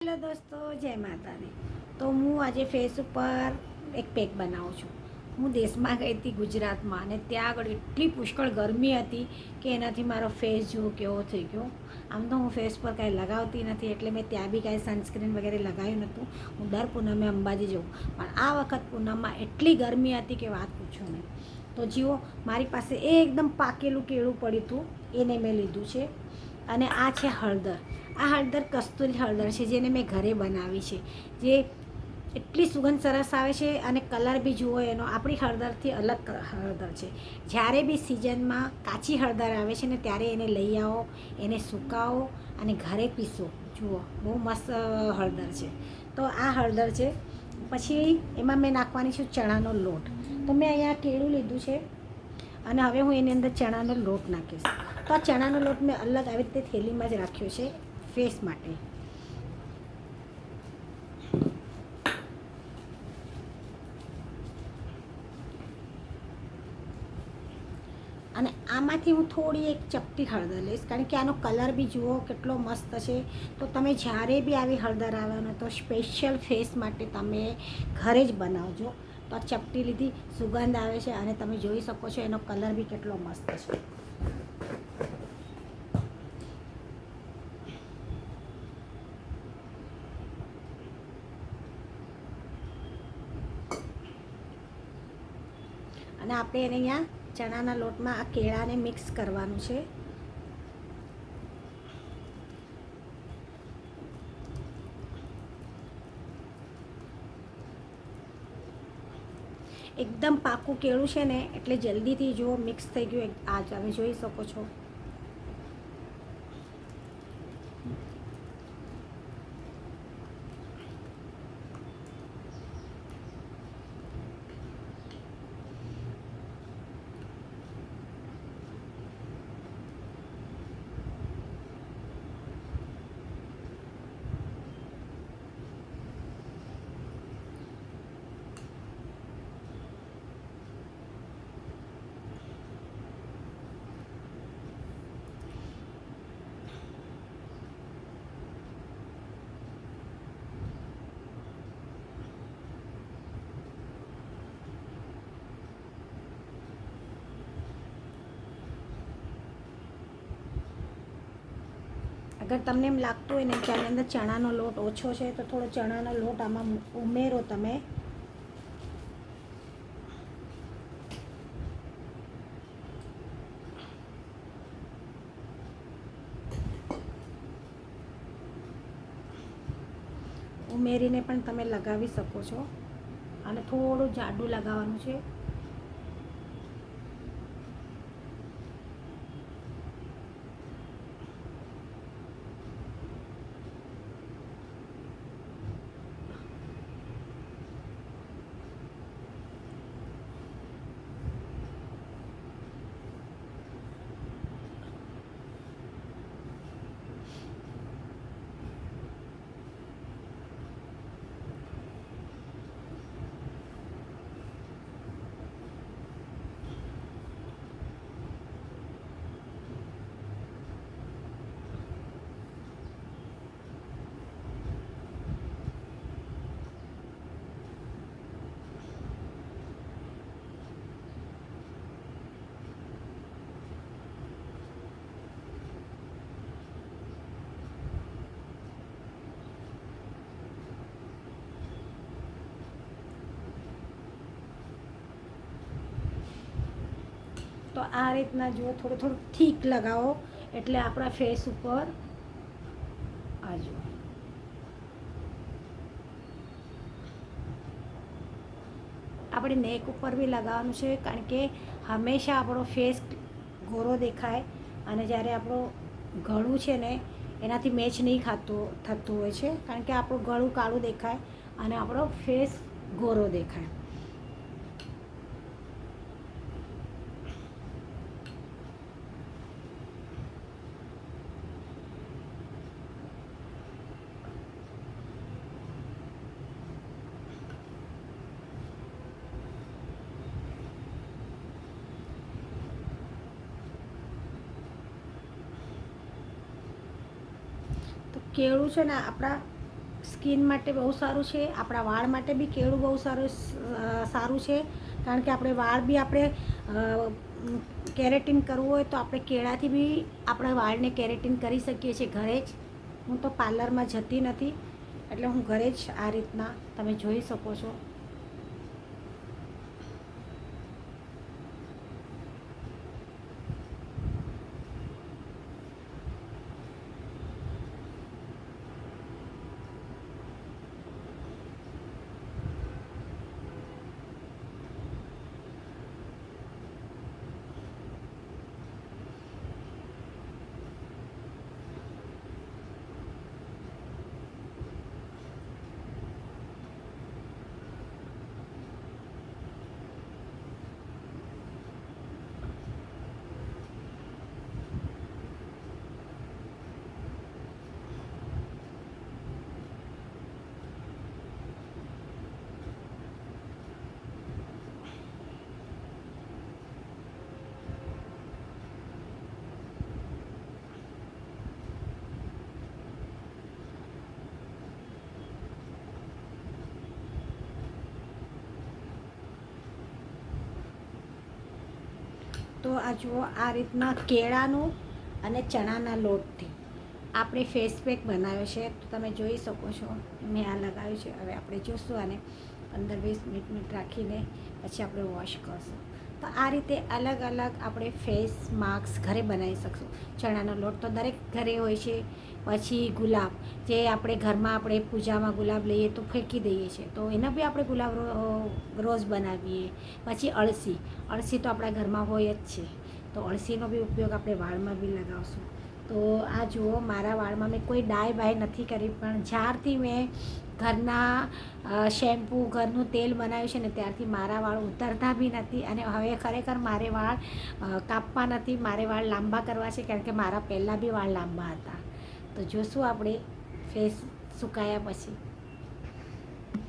Hello દોસ્તો, જય માતાની. તો હું આજે ફેસ ઉપર એક પેક બનાવું છું. હું દેશમાં ગઈ હતી, ગુજરાતમાં, અને ત્યાં આગળ એટલી પુષ્કળ ગરમી હતી કે એનાથી મારો ફેસ જુઓ કેવો થઈ ગયો. આમ તો હું ફેસ પર કાંઈ લગાવતી નથી, એટલે મેં ત્યાં બી કાંઈ સનસ્ક્રીન વગેરે લગાવ્યું નહોતું. હું દર પૂનમે અંબાજી જાઉં, પણ આ વખત પૂનમમાં એટલી ગરમી હતી કે વાત પૂછો નહીં. તો જુઓ, મારી પાસે એકદમ પાકેલું કેળું પડ્યું હતું, એને મેં લીધું છે. અને આ છે હળદર. આ હળદર કસ્તુરી હળદર છે, જેને મેં ઘરે બનાવી છે. જે એટલી સુગંધ સરસ આવે છે, અને કલર બી જુઓ એનો આપણી હળદરથી અલગ હળદર છે. જ્યારે બી સિઝનમાં કાચી હળદર આવે છે ને, ત્યારે એને લઈ આવો, એને સુકાવો અને ઘરે પીસો. જુઓ, બહુ મસ્ત હળદર છે. તો આ હળદર છે. પછી એમાં મેં નાખવાની છું ચણાનો લોટ. તો મેં અહીંયા કેળું લીધું છે, અને હવે હું એની અંદર ચણાનો લોટ નાખીશ. તો આ ચણાનો લોટ મેં અલગ આવી રીતે થેલીમાં જ રાખ્યો છે ફેસ માટે. અને આમાંથી હું થોડી એક ચપટી હળદર લઈશ, કારણ કે આનો કલર બી જુઓ કેટલો મસ્ત છે. તો તમે જ્યારે બી આવી હળદર આવે ને, તો સ્પેશિયલ ફેસ માટે તમે ઘરે જ બનાવજો. તો આ ચપટી લીધી, સુગંધ આવે છે, અને તમે જોઈ શકો છો એનો કલર બી કેટલો મસ્ત છે. અને આપણે એને અહીંયા ચણાના લોટમાં આ કેળાને મિક્સ કરવાનું છે. એકદમ પાકું કેળું છે ને, એટલે જલ્દીથી જો મિક્સ થઈ ગયું. આ તમે જોઈ શકો છો. અગર તમને એમ લાગતું હોય ને કે આની અંદર ચણાનો લોટ ઓછો છે, તો થોડો ચણાનો લોટ આમાં ઉમેરો તમે. ઉમેરીને પણ તમે લગાવી શકો છો, અને થોડું જાડું લગાવવાનું છે. તો આ રીતના જુઓ, થોડું થોડું ઠીક લગાવો, એટલે આપણા ફેસ ઉપર આ જુઓ. આપણે નેક ઉપર બી લગાવવાનું છે, કારણ કે હંમેશા આપણો ફેસ ગોરો દેખાય, અને જ્યારે આપણું ગળું છે ને, એનાથી મેચ નહીં થતું હોય છે, કારણ કે આપણું ગળું કાળું દેખાય અને આપણો ફેસ ગોરો દેખાય. તો કેળું છે ને આપણા સ્કિન માટે બહુ સારું છે, આપણા વાળ માટે બી કેળું બહુ સારું છે. કારણ કે આપણે વાળ બી કેરેટિન કરવું હોય તો આપણે કેળાથી બી આપણા વાળને કેરેટિન કરી શકીએ છીએ ઘરે જ. હું તો પાર્લરમાં જતી નથી, એટલે હું ઘરે જ આ રીતના તમે જોઈ શકો છો. તો આ જુઓ, આ રીતના કેળાનું અને ચણાના લોટથી આપણે ફેસ પેક બનાવ્યો છે. તો તમે જોઈ શકો છો, મેં આ લગાવ્યું છે. હવે આપણે જોઈશું આને 15-20 મિનિટ રાખીને પછી આપણે વોશ કરશું. તો આ રીતે અલગ અલગ આપણે ફેસ માસ્ક ઘરે બનાવી શકશું. ચણાનો લોટ તો દરેક ઘરે હોય છે. પછી ગુલાબ, જે આપણે ઘરમાં આપણે પૂજામાં ગુલાબ લઈએ તો ફેંકી દઈએ છીએ, તો એના બી આપણે ગુલાબ રોઝ બનાવીએ. પછી અળસી તો આપણા ઘરમાં હોય જ છે, તો અળસીનો બી ઉપયોગ આપણે વાળમાં બી લગાવશું. તો આ જુઓ, મારા વાળમાં મેં કોઈ ડાય બાય નથી કરી, પણ જ્યારથી મેં ઘરના શેમ્પૂ, ઘરનું તેલ બનાવ્યું છે ને, ત્યારથી મારા વાળ ઉતરતા બી નથી. અને હવે ખરેખર મારે વાળ કાપવા નથી, મારે વાળ લાંબા કરવા છે, કારણ કે મારા પહેલાં બી વાળ લાંબા હતા. તો જોશું આપણે ફેસ સુકાયા પછી.